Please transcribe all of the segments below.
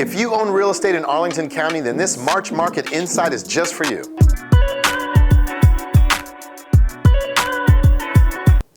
If you own real estate in Arlington County, then this March Market Insight is just for you.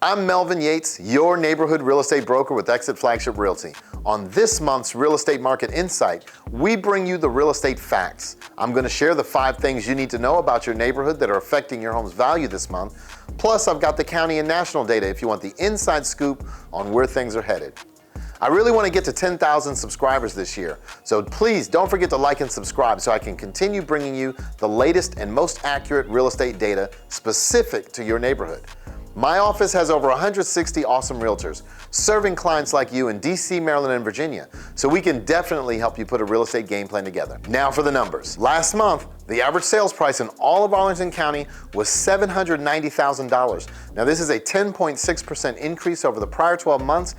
I'm Melvin Yates, your neighborhood real estate broker with EXIT Flagship Realty. On this month's Real Estate Market Insight, we bring you the real estate facts. I'm going to share the 5 things you need to know about your neighborhood that are affecting your home's value this month. Plus, I've got the county and national data if you want the inside scoop on where things are headed. I really want to get to 10,000 subscribers this year, so please don't forget to like and subscribe so I can continue bringing you the latest and most accurate real estate data specific to your neighborhood. My office has over 160 awesome realtors serving clients like you in DC, Maryland, and Virginia, so we can definitely help you put a real estate game plan together. Now for the numbers. Last month, the average sales price in all of Arlington County was $790,000. Now this is a 10.6% increase over the prior 12 months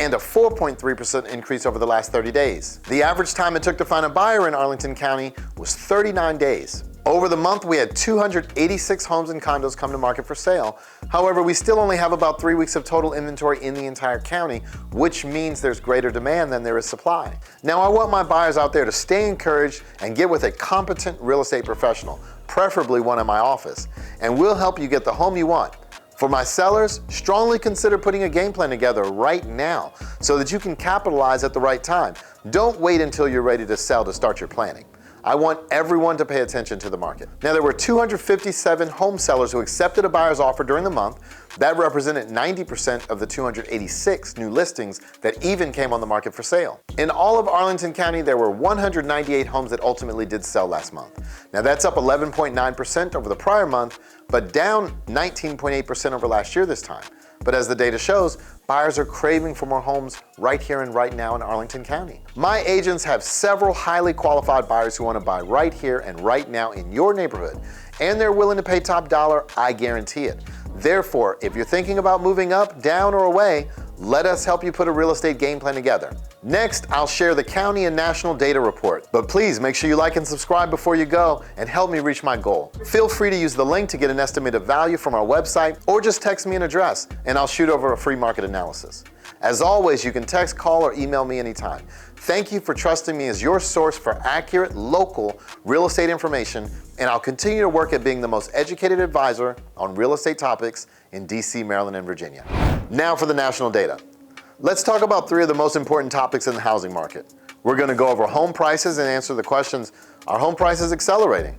and a 4.3% increase over the last 30 days. The average time it took to find a buyer in Arlington County was 39 days. Over the month, we had 286 homes and condos come to market for sale. However, we still only have about 3 weeks of total inventory in the entire county, which means there's greater demand than there is supply. Now, I want my buyers out there to stay encouraged and get with a competent real estate professional, preferably one in my office, and we'll help you get the home you want. For my sellers, strongly consider putting a game plan together right now so that you can capitalize at the right time. Don't wait until you're ready to sell to start your planning. I want everyone to pay attention to the market. Now, there were 257 home sellers who accepted a buyer's offer during the month. That represented 90% of the 286 new listings that even came on the market for sale. In all of Arlington County, there were 198 homes that ultimately did sell last month. Now, that's up 11.9% over the prior month, but down 19.8% over last year this time. But as the data shows, buyers are craving for more homes right here and right now in Arlington County. My agents have several highly qualified buyers who want to buy right here and right now in your neighborhood, and they're willing to pay top dollar, I guarantee it. Therefore, if you're thinking about moving up, down, or away, let us help you put a real estate game plan together. Next, I'll share the county and national data report. But please make sure you like and subscribe before you go and help me reach my goal. Feel free to use the link to get an estimate of value from our website or just text me an address and I'll shoot over a free market analysis. As always, you can text, call, or email me anytime. Thank you for trusting me as your source for accurate, local real estate information, and I'll continue to work at being the most educated advisor on real estate topics in DC, Maryland, and Virginia. Now for the national data. Let's talk about 3 of the most important topics in the housing market. We're going to go over home prices and answer the questions, are home prices accelerating?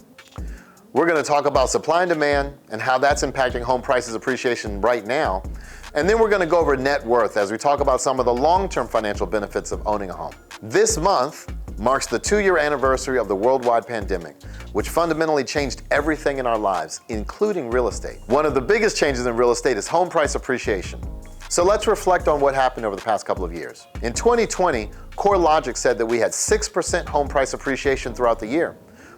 We're going to talk about supply and demand and how that's impacting home prices appreciation right now. And then we're going to go over net worth as we talk about some of the long-term financial benefits of owning a home. This month marks the 2-year anniversary of the worldwide pandemic, which fundamentally changed everything in our lives, including real estate. One of the biggest changes in real estate is home price appreciation. So let's reflect on what happened over the past couple of years. In 2020, CoreLogic said that we had 6% home price appreciation throughout the year.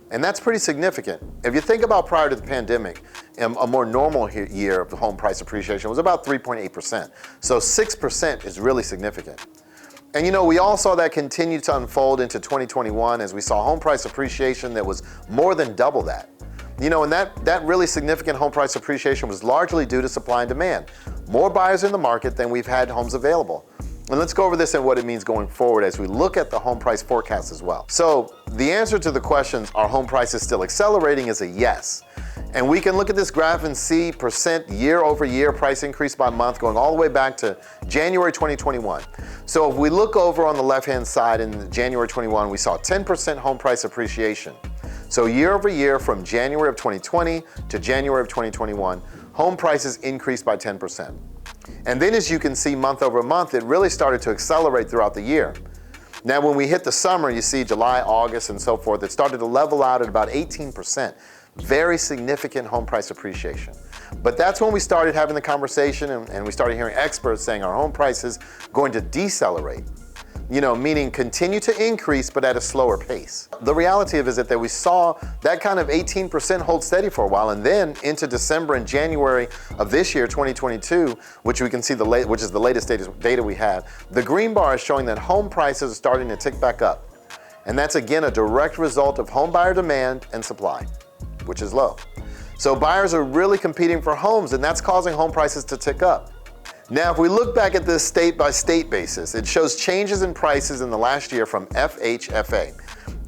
And that's pretty significant. If you think about prior to the pandemic, a more normal year of home price appreciation was about 3.8%. So 6% is really significant. And you know, we all saw that continue to unfold into 2021 as we saw home price appreciation that was more than double that. You know, and that really significant home price appreciation was largely due to supply and demand. More buyers in the market than we've had homes available. And let's go over this and what it means going forward as we look at the home price forecast as well. So the answer to the questions, are home prices still accelerating, is a yes. And we can look at this graph and see percent year over year price increase by month going all the way back to January 2021. So if we look over on the left-hand side in January 21, we saw 10% home price appreciation. So year over year from January of 2020 to January of 2021, home prices increased by 10%. And then as you can see month over month, it really started to accelerate throughout the year. Now when we hit the summer, you see July, August, and so forth, it started to level out at about 18%. Very significant home price appreciation. But that's when we started having the conversation and we started hearing experts saying, are home prices going to decelerate? You know, meaning continue to increase, but at a slower pace. The reality of it is that we saw that kind of 18% hold steady for a while, and then into December and January of this year, 2022, which we can see which is the latest data we have, the green bar is showing that home prices are starting to tick back up. And that's again a direct result of home buyer demand and supply, which is low. So buyers are really competing for homes, and that's causing home prices to tick up. Now, if we look back at this state by state basis, it shows changes in prices in the last year from FHFA.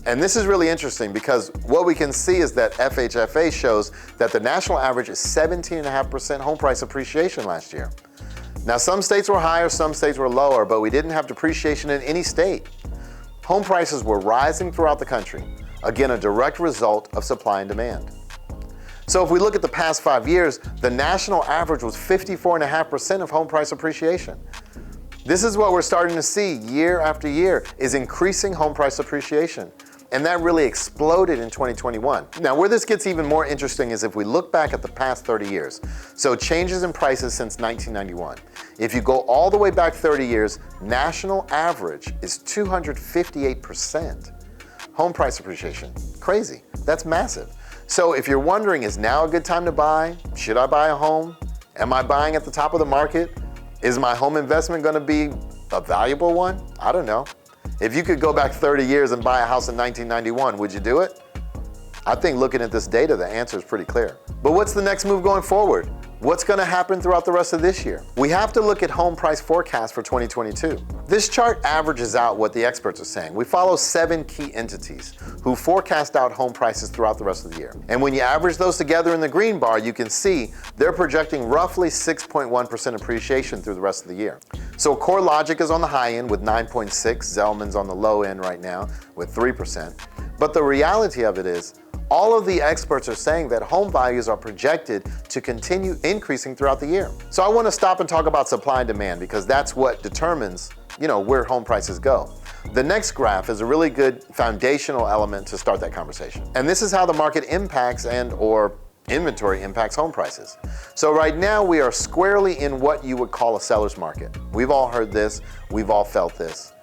And this is really interesting because what we can see is that FHFA shows that the national average is 17.5% home price appreciation last year. Now, some states were higher, some states were lower, but we didn't have depreciation in any state. Home prices were rising throughout the country. Again, a direct result of supply and demand. So if we look at the past 5 years, the national average was 54.5% of home price appreciation. This is what we're starting to see year after year, is increasing home price appreciation. And that really exploded in 2021. Now, where this gets even more interesting is if we look back at the past 30 years. So changes in prices since 1991. If you go all the way back 30 years, national average is 258% home price appreciation. Crazy, that's massive. So if you're wondering, is now a good time to buy? Should I buy a home? Am I buying at the top of the market? Is my home investment gonna be a valuable one? I don't know. If you could go back 30 years and buy a house in 1991, would you do it? I think looking at this data, the answer is pretty clear. But what's the next move going forward? What's gonna happen throughout the rest of this year? We have to look at home price forecasts for 2022. This chart averages out what the experts are saying. We follow 7 key entities who forecast out home prices throughout the rest of the year. And when you average those together in the green bar, you can see they're projecting roughly 6.1% appreciation through the rest of the year. So CoreLogic is on the high end with 9.6, Zelman's on the low end right now with 3%. But the reality of it is, all of the experts are saying that home values are projected to continue increasing throughout the year. So I want to stop and talk about supply and demand because that's what determines, where home prices go. The next graph is a really good foundational element to start that conversation. And this is how the market impacts or inventory impacts home prices. So right now we are squarely in what you would call a seller's market. We've all heard this, we've all felt this.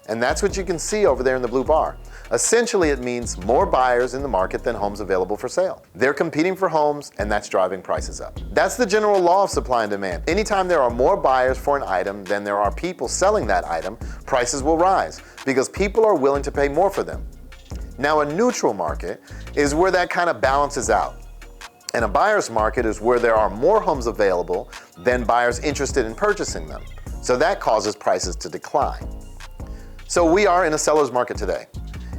And that's what you can see over there in the blue bar. Essentially, it means more buyers in the market than homes available for sale. They're competing for homes, and that's driving prices up. That's the general law of supply and demand. Anytime there are more buyers for an item than there are people selling that item, prices will rise because people are willing to pay more for them. Now, a neutral market is where that kind of balances out. And a buyer's market is where there are more homes available than buyers interested in purchasing them. So that causes prices to decline. So we are in a seller's market today.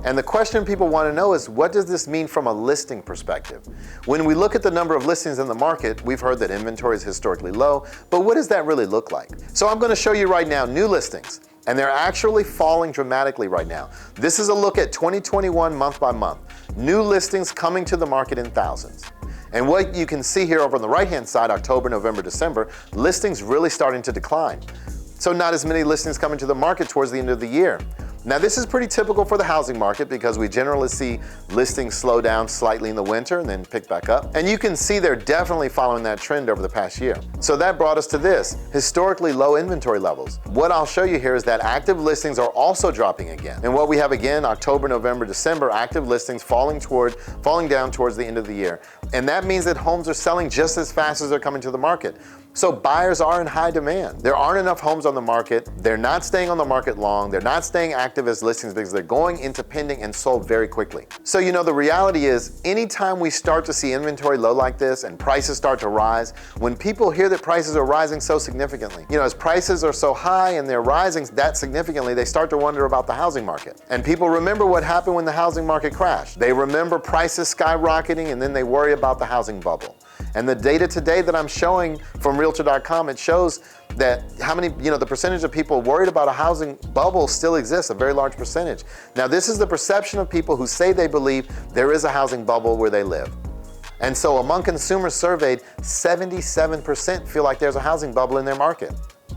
And the question people want to know is, what does this mean from a listing perspective? When we look at the number of listings in the market, we've heard that inventory is historically low, but what does that really look like? So I'm going to show you right now new listings, and they're actually falling dramatically right now. This is a look at 2021 month by month. New listings coming to the market in thousands. And what you can see here over on the right-hand side, October, November, December, listings really starting to decline. So not as many listings coming to the market towards the end of the year. Now, this is pretty typical for the housing market because we generally see listings slow down slightly in the winter and then pick back up. And you can see they're definitely following that trend over the past year. So that brought us to this, historically low inventory levels. What I'll show you here is that active listings are also dropping again. And what we have again, October, November, December, active listings falling down towards the end of the year. And that means that homes are selling just as fast as they're coming to the market. So buyers are in high demand. There aren't enough homes on the market. They're not staying on the market long. They're not staying active as listings because they're going into pending and sold very quickly. So the reality is, anytime we start to see inventory low like this and prices start to rise, when people hear that prices are rising so significantly, as prices are so high and they're rising that significantly, they start to wonder about the housing market. And people remember what happened when the housing market crashed. They remember prices skyrocketing and then they worry about the housing bubble. And the data today that I'm showing from Realtor.com, it shows that the percentage of people worried about a housing bubble still exists, a very large percentage. Now, this is the perception of people who say they believe there is a housing bubble where they live. And so among consumers surveyed, 77% feel like there's a housing bubble in their market.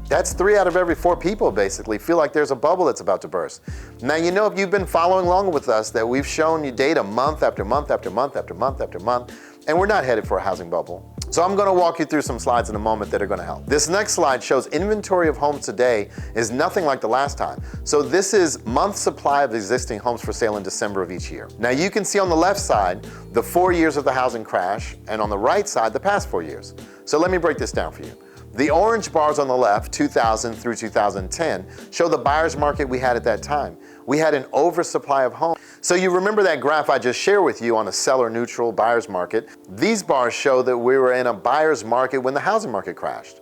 That's 3 out of every 4 people basically feel like there's a bubble that's about to burst. Now, if you've been following along with us, that we've shown you data month after month after month after month after month, and we're not headed for a housing bubble. So I'm going to walk you through some slides in a moment that are going to help. This next slide shows inventory of homes today is nothing like the last time. So this is month supply of existing homes for sale in December of each year. Now you can see on the left side the 4 years of the housing crash, and on the right side the past 4 years. So let me break this down for you. The orange bars on the left, 2000 through 2010, show the buyer's market we had at that time. We had an oversupply of homes. So you remember that graph I just shared with you on a seller neutral buyer's market. These bars show that we were in a buyer's market when the housing market crashed.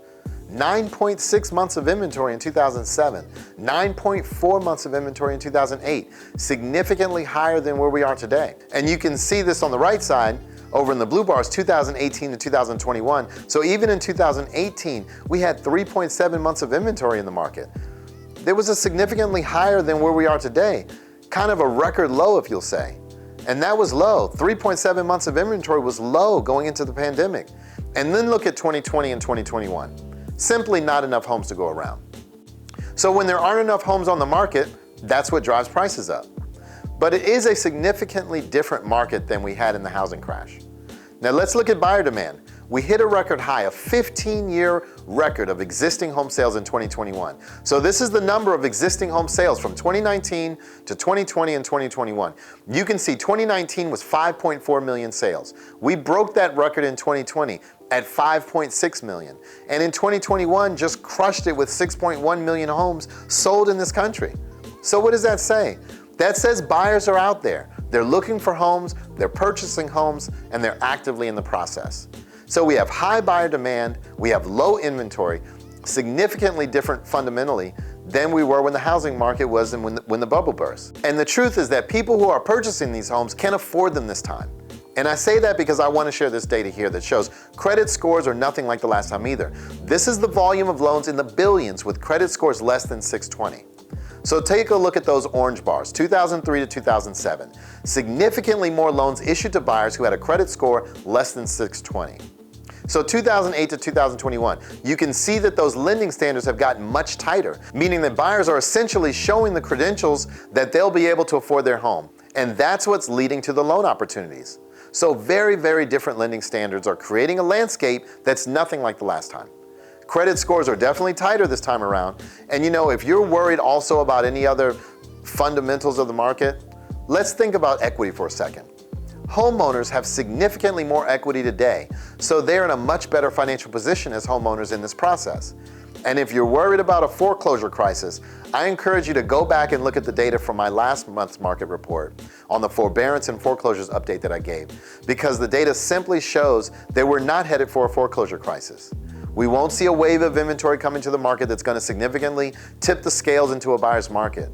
9.6 months of inventory in 2007, 9.4 months of inventory in 2008, significantly higher than where we are today. And you can see this on the right side, over in the blue bars, 2018 to 2021. So even in 2018, we had 3.7 months of inventory in the market. There was a significantly higher than where we are today, kind of a record low, if you'll say. And that was low. 3.7 months of inventory was low going into the pandemic. And then look at 2020 and 2021. Simply not enough homes to go around. So when there aren't enough homes on the market, that's what drives prices up. But it is a significantly different market than we had in the housing crash. Now let's look at buyer demand. We hit a record high, a 15-year record of existing home sales in 2021. So this is the number of existing home sales from 2019 to 2020 and 2021. You can see 2019 was 5.4 million sales. We broke that record in 2020 at 5.6 million. And in 2021, just crushed it with 6.1 million homes sold in this country. So what does that say? That says buyers are out there. They're looking for homes, they're purchasing homes, and they're actively in the process. So we have high buyer demand, we have low inventory, significantly different fundamentally than we were when the housing market was and when the bubble burst. And the truth is that people who are purchasing these homes can't afford them this time. And I say that because I want to share this data here that shows credit scores are nothing like the last time either. This is the volume of loans in the billions with credit scores less than 620. So take a look at those orange bars, 2003 to 2007. Significantly more loans issued to buyers who had a credit score less than 620. So 2008 to 2021, you can see that those lending standards have gotten much tighter, meaning that buyers are essentially showing the credentials that they'll be able to afford their home. And that's what's leading to the loan opportunities. So very, very different lending standards are creating a landscape that's nothing like the last time. Credit scores are definitely tighter this time around. And you know, if you're worried also about any other fundamentals of the market, let's think about equity for a second. Homeowners have significantly more equity today, so they're in a much better financial position as homeowners in this process. And if you're worried about a foreclosure crisis, I encourage you to go back and look at the data from my last month's market report on the forbearance and foreclosures update that I gave, because the data simply shows that we're not headed for a foreclosure crisis. We won't see a wave of inventory coming to the market that's going to significantly tip the scales into a buyer's market.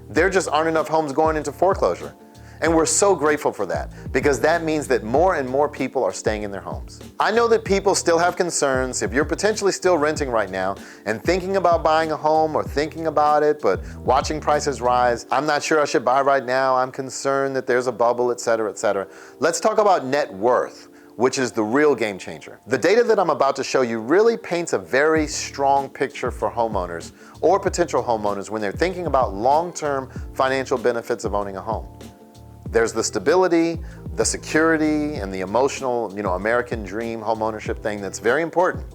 There just aren't enough homes going into foreclosure. And we're so grateful for that, because that means that more and more people are staying in their homes. I know that people still have concerns. If you're potentially still renting right now and thinking about buying a home or thinking about it, but watching prices rise, I'm not sure I should buy right now, I'm concerned that there's a bubble, et cetera, et cetera. Let's talk about net worth, which is the real game changer. The data that I'm about to show you really paints a very strong picture for homeowners or potential homeowners when they're thinking about long-term financial benefits of owning a home. There's the stability, the security, and the emotional, American dream homeownership thing that's very important.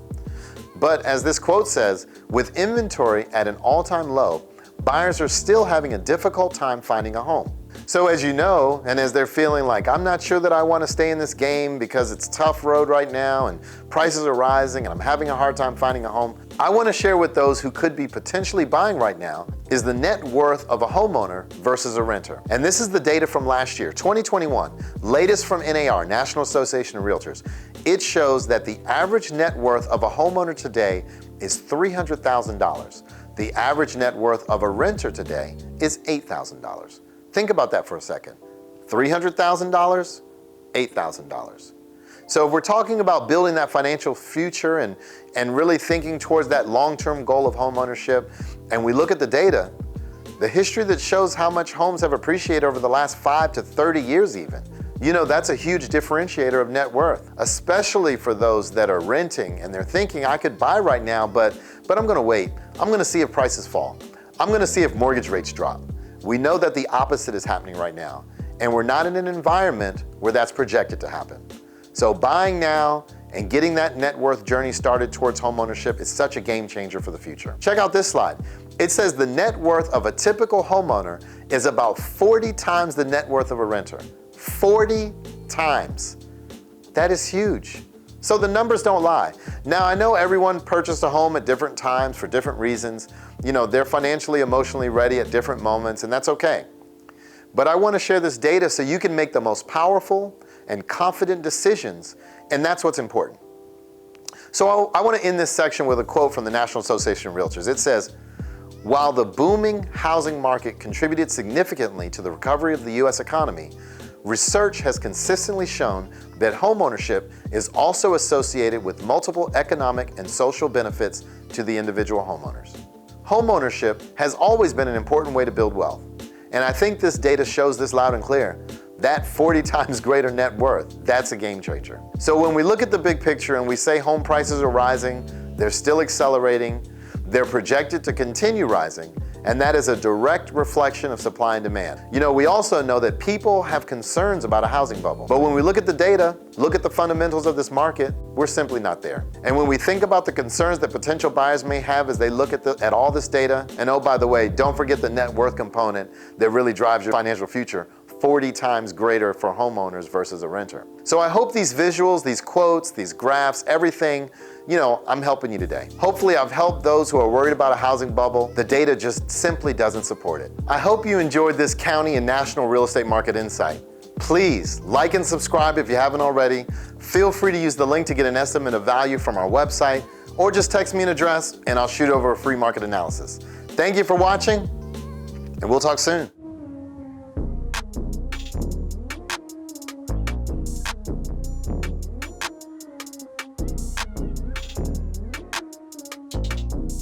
But as this quote says, with inventory at an all-time low, buyers are still having a difficult time finding a home. So as you know, and as they're feeling like, I'm not sure that I want to stay in this game because it's a tough road right now and prices are rising and I'm having a hard time finding a home, I want to share with those who could be potentially buying right now is the net worth of a homeowner versus a renter. And this is the data from last year, 2021, latest from NAR, National Association of Realtors. It shows that the average net worth of a homeowner today is $300,000. The average net worth of a renter today is $8,000. Think about that for a second. $300,000, $8,000. So if we're talking about building that financial future and really thinking towards that long-term goal of homeownership, and we look at the data, the history that shows how much homes have appreciated over the last 5 to 30 years even, that's a huge differentiator of net worth, especially for those that are renting and they're thinking, I could buy right now, but I'm gonna wait. I'm gonna see if prices fall. I'm gonna see if mortgage rates drop. We know that the opposite is happening right now, and we're not in an environment where that's projected to happen. So buying now and getting that net worth journey started towards homeownership is such a game changer for the future. Check out this slide. It says the net worth of a typical homeowner is about 40 times the net worth of a renter. 40 times. That is huge. So the numbers don't lie. Now, I know everyone purchased a home at different times for different reasons. They're financially, emotionally ready at different moments, and that's okay. But I want to share this data so you can make the most powerful and confident decisions, and that's what's important. So I want to end this section with a quote from the National Association of Realtors. It says, "While the booming housing market contributed significantly to the recovery of the U.S. economy, research has consistently shown that homeownership is also associated with multiple economic and social benefits to the individual homeowners." Homeownership has always been an important way to build wealth. And I think this data shows this loud and clear. That 40 times greater net worth, that's a game changer. So when we look at the big picture and we say home prices are rising, they're still accelerating, they're projected to continue rising, and that is a direct reflection of supply and demand. You know, we also know that people have concerns about a housing bubble. But when we look at the data, look at the fundamentals of this market, we're simply not there. And when we think about the concerns that potential buyers may have as they look at all this data, and oh, by the way, don't forget the net worth component that really drives your financial future, 40 times greater for homeowners versus a renter. So I hope these visuals, these quotes, these graphs, everything, you know, I'm helping you today. Hopefully I've helped those who are worried about a housing bubble. The data just simply doesn't support it. I hope you enjoyed this county and national real estate market insight. Please like and subscribe if you haven't already. Feel free to use the link to get an estimate of value from our website, or just text me an address and I'll shoot over a free market analysis. Thank you for watching, and we'll talk soon.